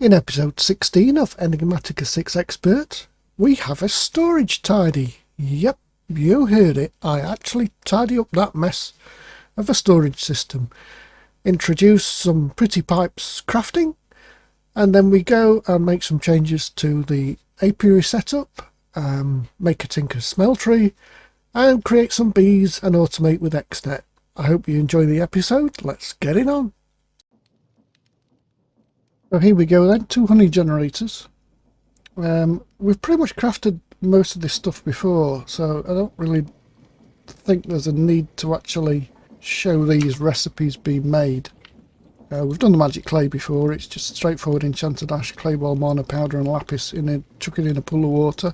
In episode 16 of Enigmantica 6 Expert, we have a storage tidy. Yep, you heard it. I actually tidy up that mess of a storage system. Introduce some pretty pipes crafting, and then we go and make some changes to the apiary setup, make a tinker's smeltery, and create some bees and automate with Xnet. I hope you enjoy the episode. Let's get it on. So here we go then, 2 honey generators. We've pretty much crafted most of this stuff before, so I don't really think there's a need to actually show these recipes being made. We've done the magic clay before. It's just straightforward enchanted ash, clay ball, mana powder and lapis, chuck it in a pool of water.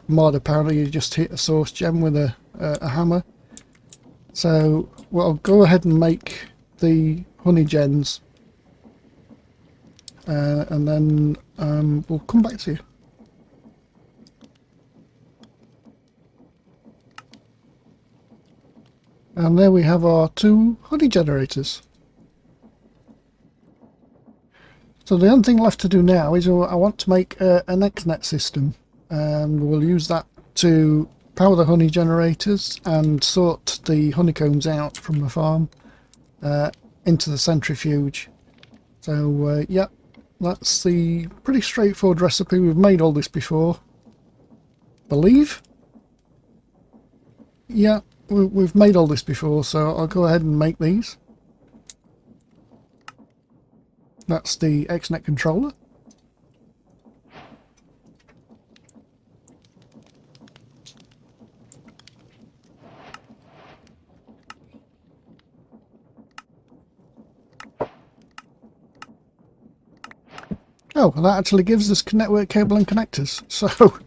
Mana powder, you just hit a source gem with a hammer. So I'll go ahead and make the honey gens. And then we'll come back to you. And there we have our 2 honey generators. So the only thing left to do now is I want to make an Xnet system, and we'll use that to power the honey generators and sort the honeycombs out from the farm into the centrifuge. So yeah. That's the pretty straightforward recipe. We've made all this before, believe. Yeah, we've made all this before, so I'll go ahead and make these. That's the Xnet controller. Oh, and that actually gives us network cable and connectors. So,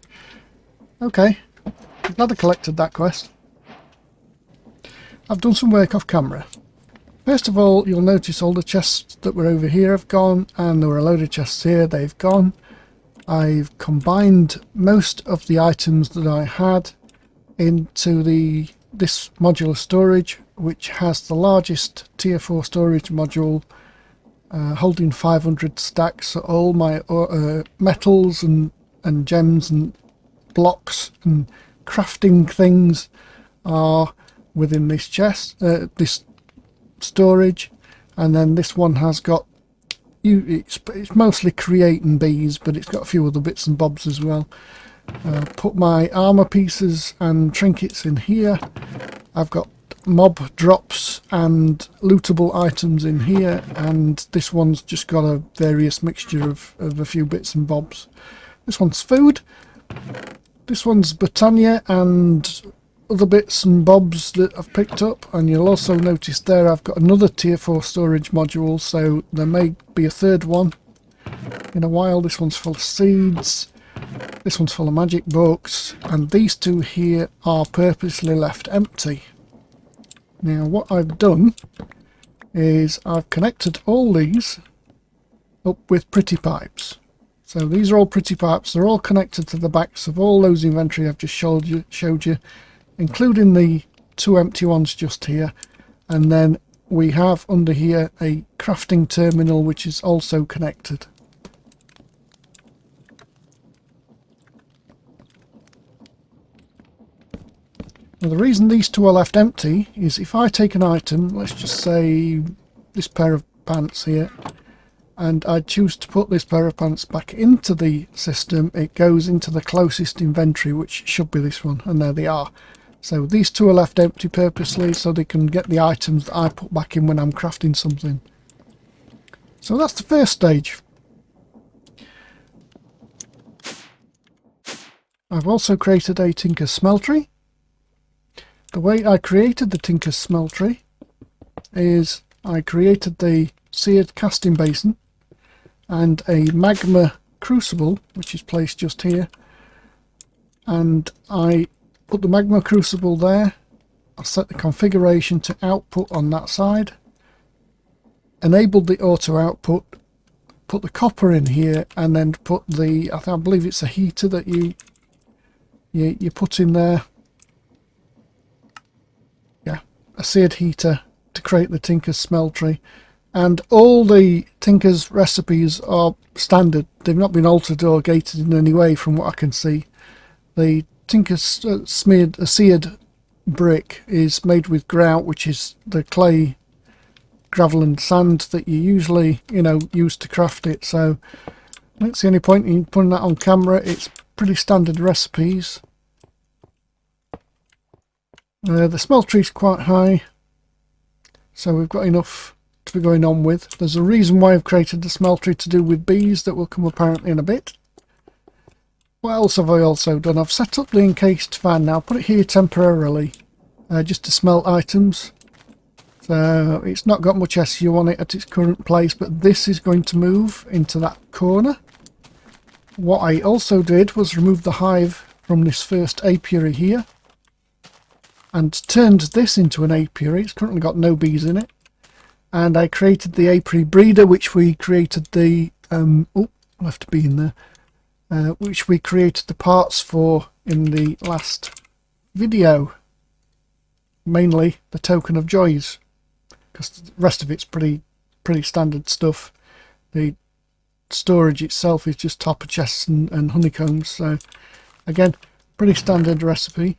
okay. I'm glad I collected that quest. I've done some work off camera. First of all, you'll notice all the chests that were over here have gone, and there were a load of chests here, they've gone. I've combined most of the items that I had into this modular storage, which has the largest tier 4 storage module, holding 500 stacks. So all my metals and gems and blocks and crafting things are within this chest, this storage. And then this one has got it's mostly creating bees, but it's got a few other bits and bobs as well. Put my armor pieces and trinkets in here. I've got mob drops and lootable items in here, and this one's just got a various mixture of a few bits and bobs. This one's food, this one's Britannia and other bits and bobs that I've picked up. And you'll also notice there I've got another tier 4 storage module, so there may be a third one in a while. This one's full of seeds, this one's full of magic books, and these 2 here are purposely left empty. Now what I've done is I've connected all these up with pretty pipes. So these are all pretty pipes. They're all connected to the backs of all those inventory I've just showed you, including the 2 empty ones just here. And then we have under here a crafting terminal which is also connected. Now the reason these 2 are left empty is if I take an item, let's just say this pair of pants here, and I choose to put this pair of pants back into the system, it goes into the closest inventory, which should be this one, and there they are. So these 2 are left empty purposely so they can get the items that I put back in when I'm crafting something. So that's the first stage. I've also created a tinker's smeltery. The way I created the tinker's smeltery is I created the seared casting basin and a magma crucible, which is placed just here, and I put the magma crucible there. I set the configuration to output on that side, enabled the auto output, put the copper in here, and then put the, I believe it's a heater that you put in there. Yeah, a seared heater to create the tinker's smeltery. And all the Tinker's recipes are standard. They've not been altered or gated in any way from what I can see. The Tinker's seared brick is made with grout, which is the clay, gravel and sand that you usually, use to craft it. So I don't see any point in putting that on camera. It's pretty standard recipes. The smeltery is quite high, so we've got enough to be going on with. There's a reason why I've created the smeltery to do with bees that will come apparent in a bit. What else have I also done? I've set up the encased fan now. Put it here temporarily, just to smelt items. So it's not got much SU on it at its current place, but this is going to move into that corner. What I also did was remove the hive from this first apiary here and turned this into an apiary. It's currently got no bees in it. And I created the apiary breeder, which we created the left a bee in there, which we created the parts for in the last video. Mainly the token of joys, because the rest of it's pretty standard stuff. The storage itself is just topper chests and honeycombs. So again, pretty standard recipe.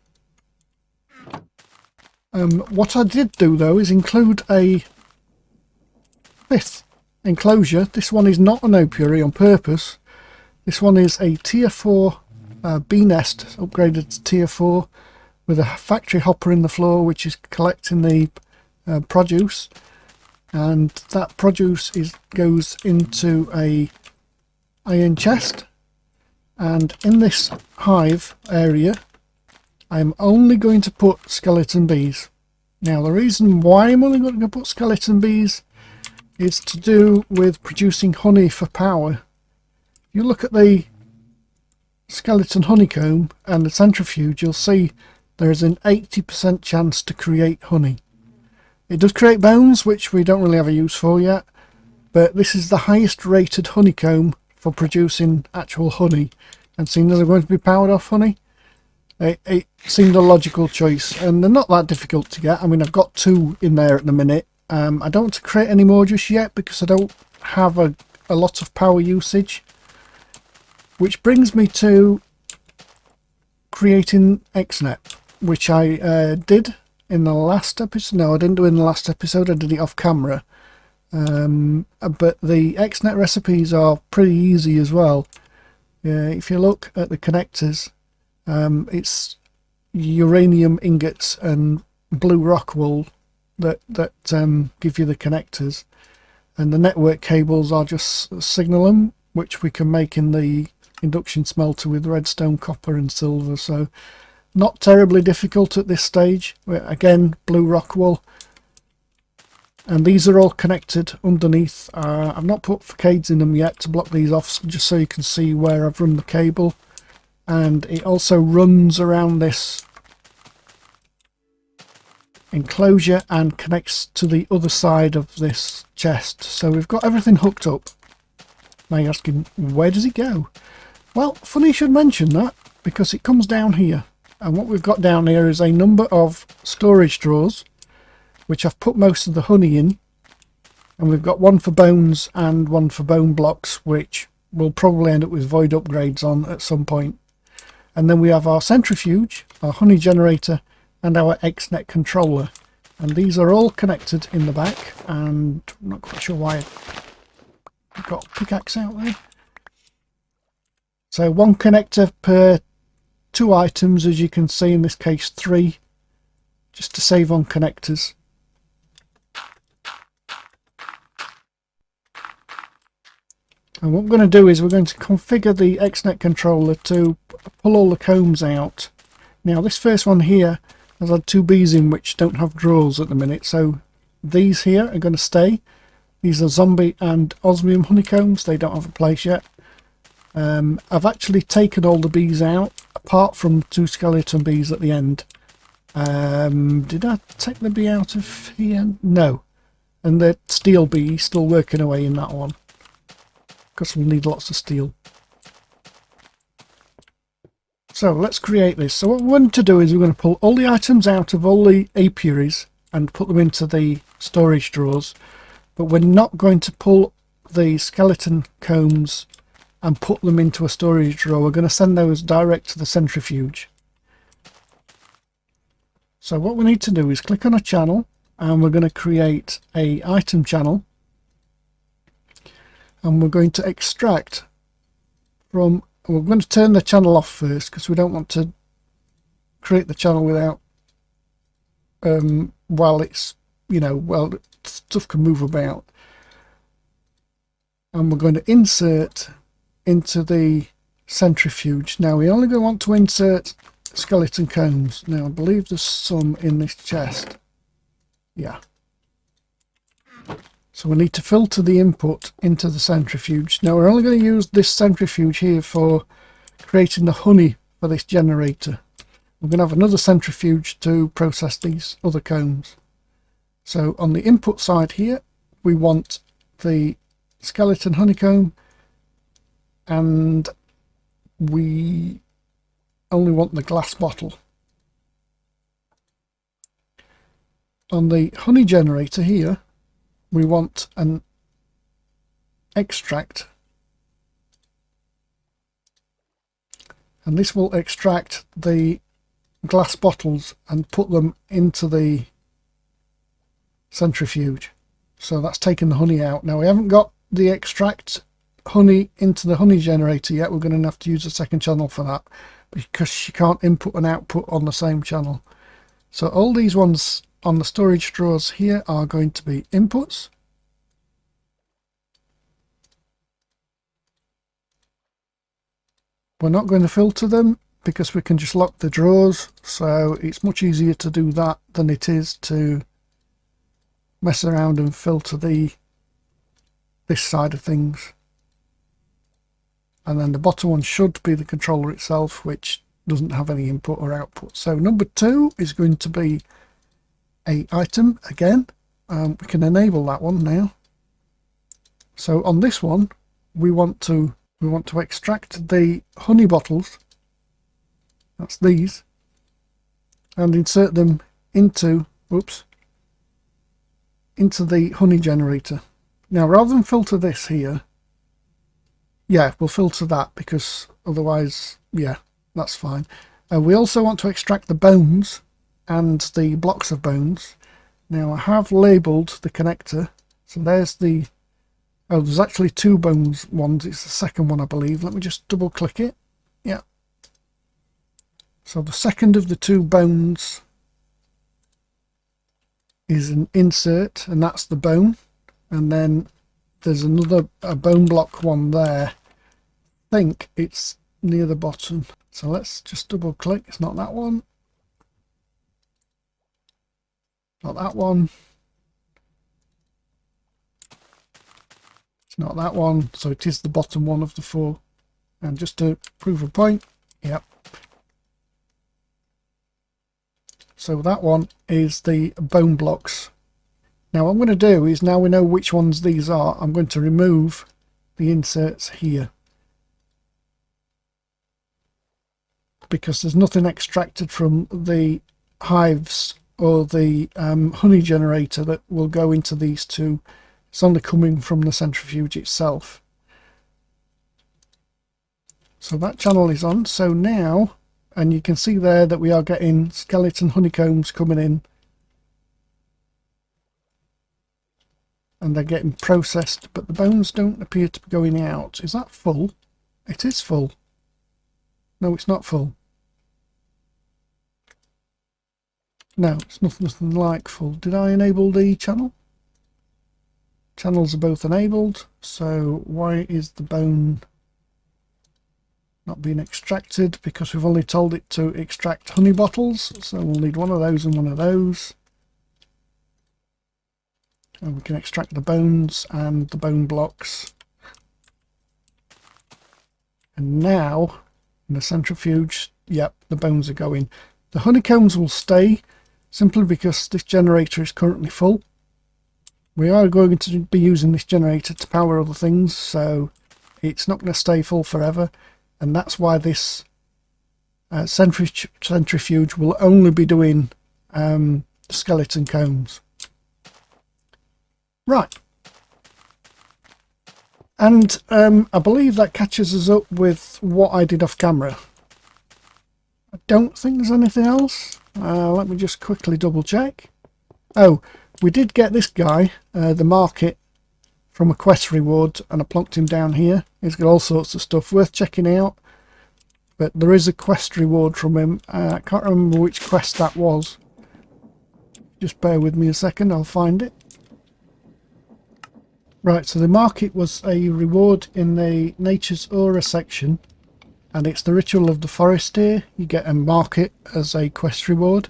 What I did do though is include a fifth enclosure. This one is not an apiary on purpose. This one is a tier 4 bee nest, upgraded to tier 4, with a factory hopper in the floor which is collecting the produce, and that produce goes into a iron chest. And in this hive area I'm only going to put skeleton bees. Now the reason why I'm only going to put skeleton bees is to do with producing honey for power. If you look at the skeleton honeycomb and the centrifuge, you'll see there is an 80% chance to create honey. It does create bones, which we don't really have a use for yet, but this is the highest rated honeycomb for producing actual honey. And seeing as they're going to be powered off honey, it seemed a logical choice, and they're not that difficult to get. I mean, I've got 2 in there at the minute. I don't want to create any more just yet because I don't have a lot of power usage. Which brings me to creating Xnet, which I did in the last episode. No, I didn't do it in the last episode. I did it off camera. But the Xnet recipes are pretty easy as well. If you look at the connectors, it's uranium ingots and blue rock wool that give you the connectors, and the network cables are just signalum, which we can make in the induction smelter with redstone, copper and silver. So not terribly difficult at this stage. Again, blue rock wool, and these are all connected underneath. I've not put facades in them yet to block these off, just so you can see where I've run the cable. And it also runs around this enclosure and connects to the other side of this chest. So we've got everything hooked up. Now you're asking, where does it go? Well, funny you should mention that, because it comes down here. And what we've got down here is a number of storage drawers, which I've put most of the honey in. And we've got one for bones and one for bone blocks, which we'll probably end up with void upgrades on at some point. And then we have our centrifuge, our honey generator, and our Xnet controller. And these are all connected in the back, and I'm not quite sure why I've got a pickaxe out there. So 1 connector per 2 items, as you can see, in this case 3, just to save on connectors. And what we're going to do is we're going to configure the Xnet controller to pull all the combs out. Now this first one here has had 2 bees in which don't have drawers at the minute, so these here are going to stay. These are zombie and osmium honeycombs. They don't have a place yet. I've actually taken all the bees out apart from 2 skeleton bees at the end. Did I take the bee out of here? No. And the steel bee still working away in that one, because we'll need lots of steel. So let's create this. So what we're going to do is we're going to pull all the items out of all the apiaries and put them into the storage drawers. but we're not going to pull the skeleton combs and put them into a storage drawer. We're going to send those direct to the centrifuge. So what we need to do is click on a channel, and we're going to create a item channel, and we're going to extract from, we're going to turn the channel off first because we don't want to create the channel without while it's, you know, well, stuff can move about. And we're going to insert into the centrifuge. Now we only want to insert skeleton combs. Now I believe there's some in this chest. Yeah. So we need to filter the input into the centrifuge. Now we're only going to use this centrifuge here for creating the honey for this generator. We're going to have another centrifuge to process these other combs. So on the input side here, we want the skeleton honeycomb, and we only want the glass bottle. On the honey generator here, we want an extract, and this will extract the glass bottles and put them into the centrifuge. So that's taken the honey out. Now we haven't got the extract honey into the honey generator yet. We're going to have to use a second channel for that because you can't input and output on the same channel. So all these ones on the storage drawers here are going to be inputs. We're not going to filter them because we can just lock the drawers, so it's much easier to do that than it is to mess around and filter this side of things. And then the bottom one should be the controller itself, which doesn't have any input or output. So number 2 is going to be a item again. We can enable that one now. So on this one, we want to extract the honey bottles. That's these, and insert them into the honey generator. Now rather than filter this here, yeah, we'll filter that because otherwise, yeah, that's fine. We also want to extract the bones and the blocks of bones. Now I have labelled the connector, so there's the, oh, there's actually 2 bones ones. It's the second one, I believe. Let me just double click it. Yeah. So the second of the 2 bones is an insert, and that's the bone. And then there's another bone block one there. I think it's near the bottom. So let's just double click. It's not that one. Not that one. It's not that one. So it is the bottom one of the 4. And just to prove a point, yep. So that one is the bone blocks. Now what I'm going to do is, now we know which ones these are, I'm going to remove the inserts here, because there's nothing extracted from the hives or the honey generator that will go into these 2. It's only coming from the centrifuge itself. So that channel is on. So now, and you can see there that we are getting skeleton honeycombs coming in, and they're getting processed, but the bones don't appear to be going out. Is that full? It is full. No, it's not full. No, it's nothing like full. Did I enable the channel? Channels are both enabled, so why is the bone not being extracted? Because we've only told it to extract honey bottles, so we'll need one of those and one of those. And we can extract the bones and the bone blocks. And now, in the centrifuge, yep, the bones are going. The honeycombs will stay, simply because this generator is currently full. We are going to be using this generator to power other things, so it's not going to stay full forever. And that's why this centrifuge will only be doing skeleton combs. Right, And I believe that catches us up with what I did off camera. I don't think there's anything else. Let me just quickly double check. Oh, we did get this guy, the market, from a quest reward, and I plonked him down here. He's got all sorts of stuff worth checking out. But there is a quest reward from him. I can't remember which quest that was. Just bear with me a second, I'll find it. Right, so the market was a reward in the Nature's Aura section, and it's the Ritual of the Forest here. You get a market as a quest reward,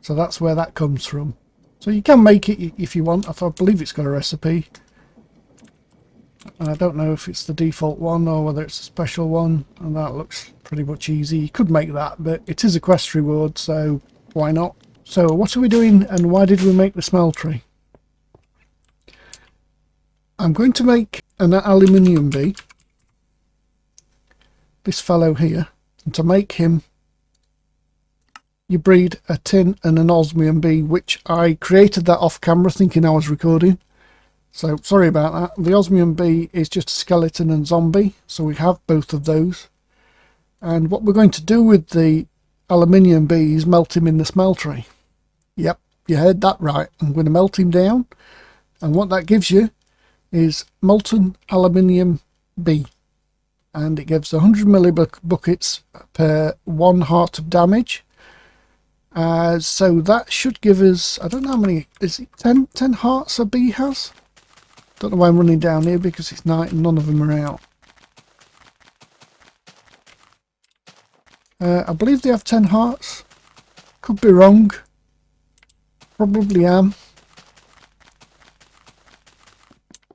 so that's where that comes from. So you can make it if you want. I believe it's got a recipe. I don't know if it's the default one or whether it's a special one, and that looks pretty much easy. You could make that, but it is a quest reward, so why not? So what are we doing, and why did we make the Smeltery? I'm going to make an aluminium bee, this fellow here, and to make him you breed a tin and an osmium bee, which I created that off camera thinking I was recording, so sorry about that. The osmium bee is just a skeleton and zombie, so we have both of those. And what we're going to do with the aluminium bee is melt him in the Smeltery. Yep, you heard that right. I'm going to melt him down, and what that gives you is molten aluminium bee, and it gives 100 millibuckets per 1 heart of damage. So that should give us, I don't know how many, is it 10 hearts a bee has? Don't know why I'm running down here, because it's night and none of them are out. I believe they have 10 hearts. Could be wrong. Probably am.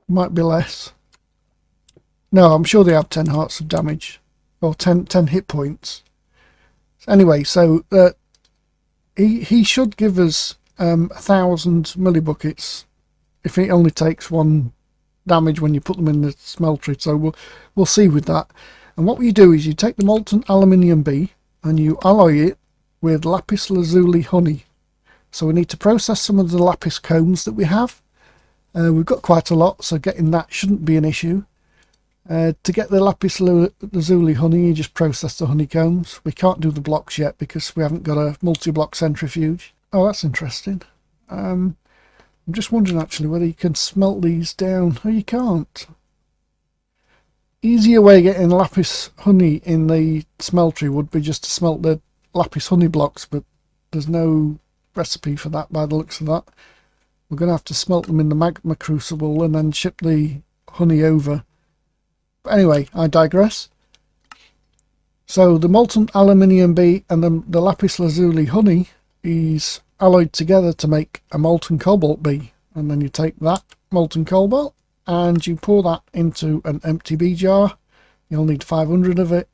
Might be less. No, I'm sure they have 10 hearts of damage. Or 10 hit points. Anyway, so he should give us 1,000 millibuckets if it only takes 1 damage when you put them in the Smeltery. So we'll see with that. And what you do is you take the molten aluminium bee and you alloy it with lapis lazuli honey. So we need to process some of the lapis combs that we have. We've got quite a lot, so getting that shouldn't be an issue. To get the lapis lazuli honey, you just process the honeycombs. We can't do the blocks yet because we haven't got a multi-block centrifuge. Oh, that's interesting. I'm just wondering actually whether you can smelt these down. Oh, you can't. Easier way of getting lapis honey in the Smeltery would be just to smelt the lapis honey blocks, but there's no recipe for that by the looks of that. We're going to have to smelt them in the magma crucible and then ship the honey over. But anyway, I digress. So the molten aluminium bee and the lapis lazuli honey is alloyed together to make a molten cobalt bee. And then you take that molten cobalt and you pour that into an empty bee jar. You'll need 500 of it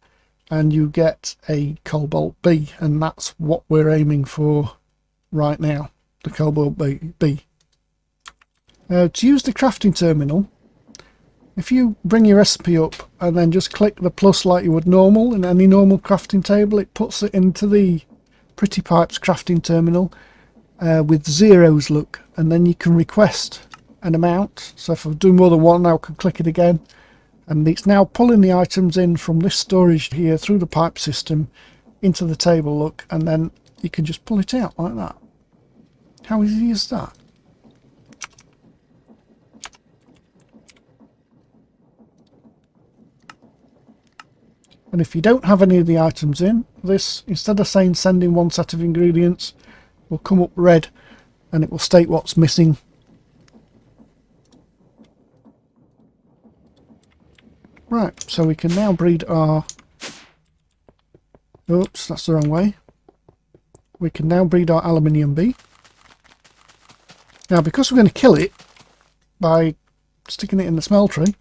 and you get a cobalt bee. And that's what we're aiming for right now, the cobalt bee. To use the crafting terminal, if you bring your recipe up and then just click the plus like you would normal in any normal crafting table, it puts it into the Pretty Pipes crafting terminal with zeros, look, and then you can request an amount. So if I'm doing more than one, I can click it again, and it's now pulling the items in from this storage here through the pipe system into the table, look, and then you can just pull it out like that. How easy is that? And if you don't have any of the items in, this, instead of saying sending 1 set of ingredients, will come up red and it will state what's missing. Right, so we can now breed our... Oops, that's the wrong way. We can now breed our aluminium bee. Now, because we're going to kill it by sticking it in the Smeltery,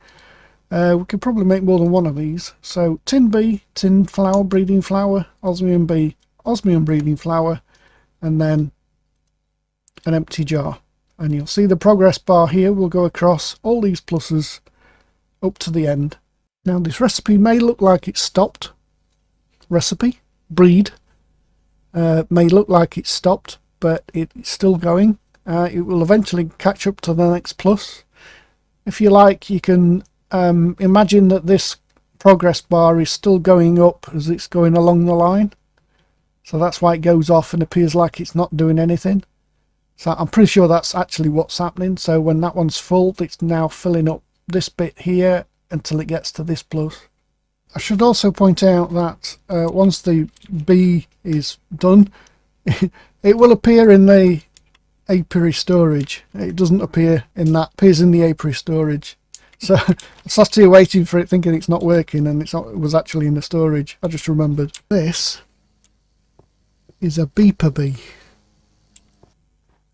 we could probably make more than one of these. So tin bee, tin flower, breeding flower, osmium bee, osmium breeding flower, and then an empty jar. And you'll see the progress bar here will go across all these pluses up to the end. Now this recipe may look like it's stopped. Recipe, breed, may look like it's stopped, but it's still going. It will eventually catch up to the next plus. If you like, you can imagine that this progress bar is still going up as it's going along the line. So that's why it goes off and appears like it's not doing anything. So I'm pretty sure that's actually what's happening. So when that one's full, it's now filling up this bit here until it gets to this plus. I should also point out that once the bee is done, it will appear in the apiary storage. It doesn't appear in that, it appears in the apiary storage. So I sat here waiting for it thinking it's not working, and it was actually in the storage. I just remembered. This is a beeper bee.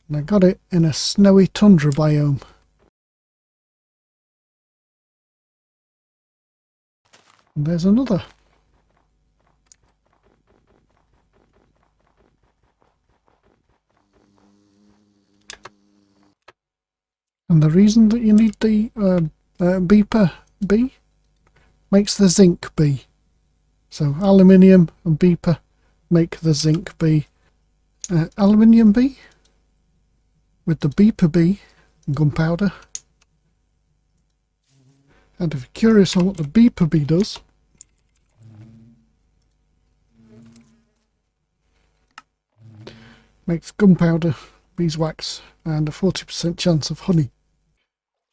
And I got it in a snowy tundra biome. And there's another. And the reason that you need the beeper bee makes the zinc bee. So aluminium and beeper make the zinc bee. Aluminium bee with the beeper bee and gunpowder. And if you're curious on what the beeper bee does, makes gunpowder, beeswax, and a 40% chance of honey.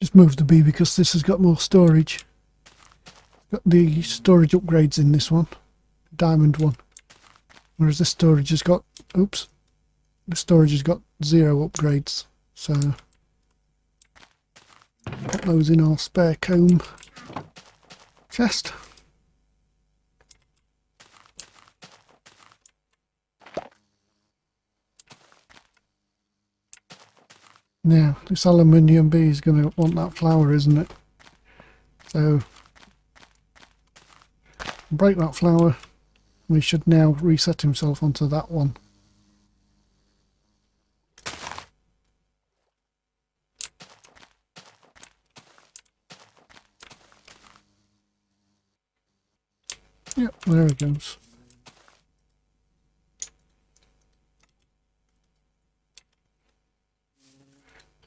Just move the bee because this has got more storage. Got the storage upgrades in this one, diamond one, whereas this storage has got, oops, the storage has got 0 upgrades. So put those in our spare comb chest. Now this aluminium bee is going to want that flower, isn't it? So break that flower. We should now reset himself onto that one. Yep, there it goes.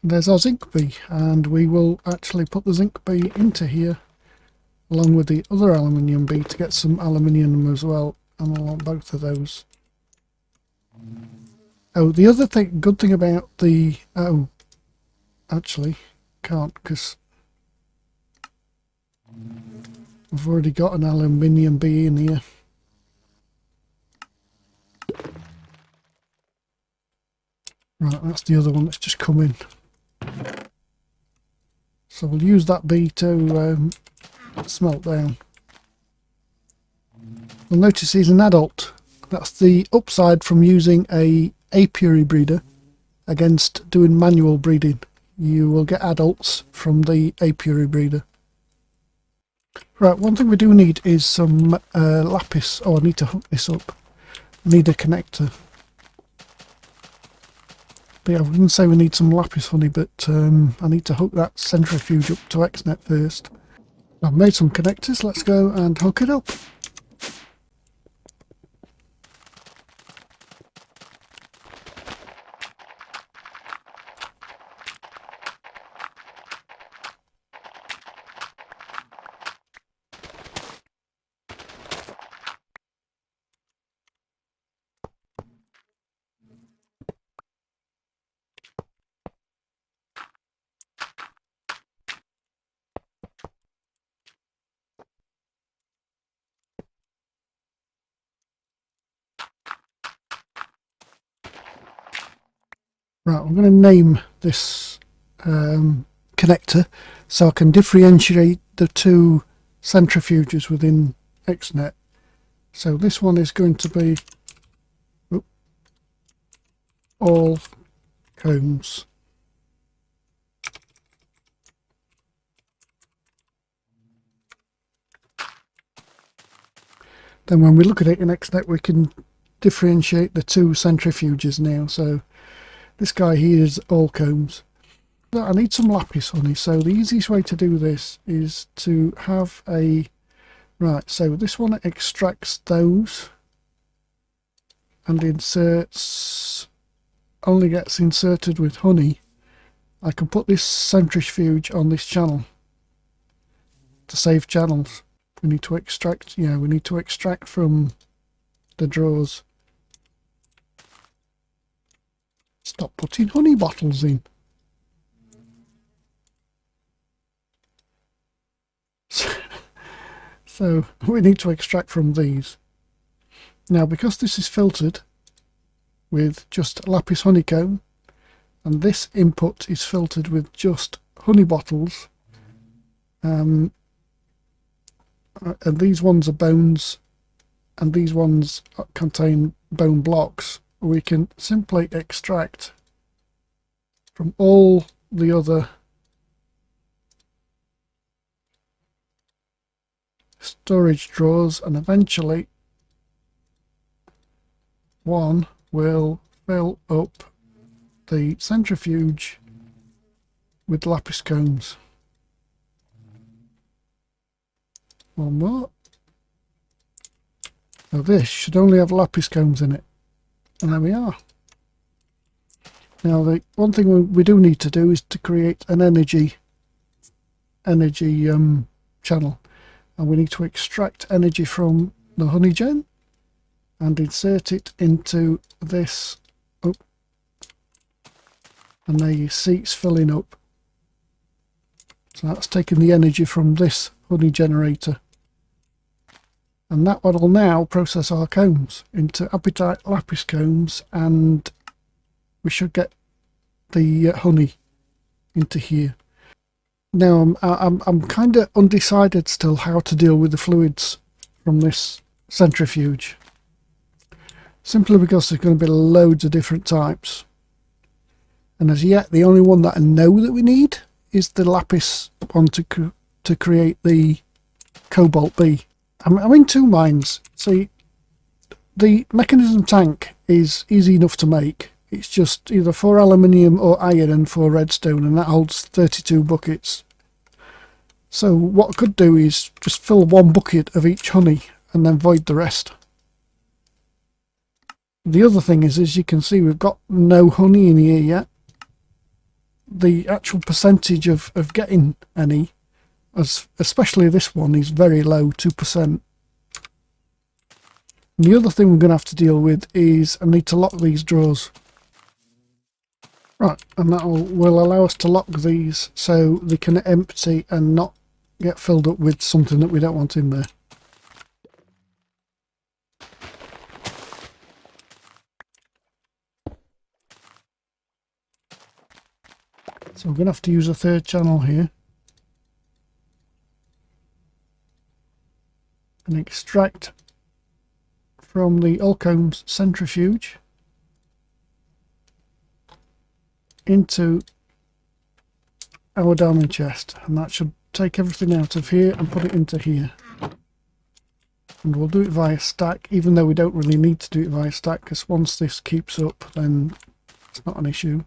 There's our zinc bee, and we will actually put the zinc bee into here along with the other aluminium bee to get some aluminium as well, and I want both of those. Oh, the other thing, good thing about the, oh, actually can't because I've already got an aluminium bee in here. Right, that's the other one that's just come in. So we'll use that bee to smelt down. You'll notice he's an adult. That's the upside from using a apiary breeder against doing manual breeding. You will get adults from the apiary breeder. Right, one thing we do need is some lapis. Oh, I need to hook this up. I need a connector. But yeah, I wouldn't say we need some lapis honey, but I need to hook that centrifuge up to Xnet first. I've made some connectors, let's go and hook it up. Right, I'm going to name this connector so I can differentiate the two centrifuges within Xnet. So this one is going to be all combs. Then when we look at it in Xnet we can differentiate the two centrifuges now. So this guy here is all combs. I need some lapis honey, so the easiest way to do this is to have a... Right, so this one extracts those and inserts... only gets inserted with honey. I can put this centrifuge on this channel to save channels. We need to extract, yeah, we need to extract from the drawers. Stop putting honey bottles in. So we need to extract from these. Now, because this is filtered with just lapis honeycomb, and this input is filtered with just honey bottles, and these ones are bones, and these ones contain bone blocks, we can simply extract from all the other storage drawers, and eventually one will fill up the centrifuge with lapis combs. One more. Now this should only have lapis combs in it, and there we are. Now the one thing we do need to do is to create an energy channel, and we need to extract energy from the honey gen and insert it into this. Oh, and there you see it's filling up. So that's taking the energy from this honey generator, and that one will now process our combs into apatite lapis combs, and we should get the honey into here. Now I'm kind of undecided still how to deal with the fluids from this centrifuge, simply because there's going to be loads of different types, and as yet the only one that I know that we need is the lapis one to create the Cobalt Bee. I'm in two minds. See, the mechanism tank is easy enough to make. It's just either 4 aluminium or iron and 4 redstone, and that holds 32 buckets. So what I could do is just fill 1 bucket of each honey and then void the rest. The other thing is, as you can see, we've got no honey in here yet. The actual percentage of getting any, especially this one, is very low, 2%. And the other thing we're going to have to deal with is I need to lock these drawers. Right, and that will allow us to lock these so they can empty and not get filled up with something that we don't want in there. So we're going to have to use a third channel here and extract from the Allcombs centrifuge into our diamond chest, and that should take everything out of here and put it into here. And we'll do it via stack, even though we don't really need to do it via stack, because once this keeps up then it's not an issue.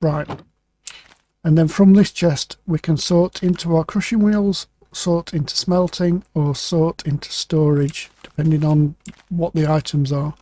Right, and then from this chest we can sort into our crushing wheels, sort into smelting, or sort into storage, depending on what the items are.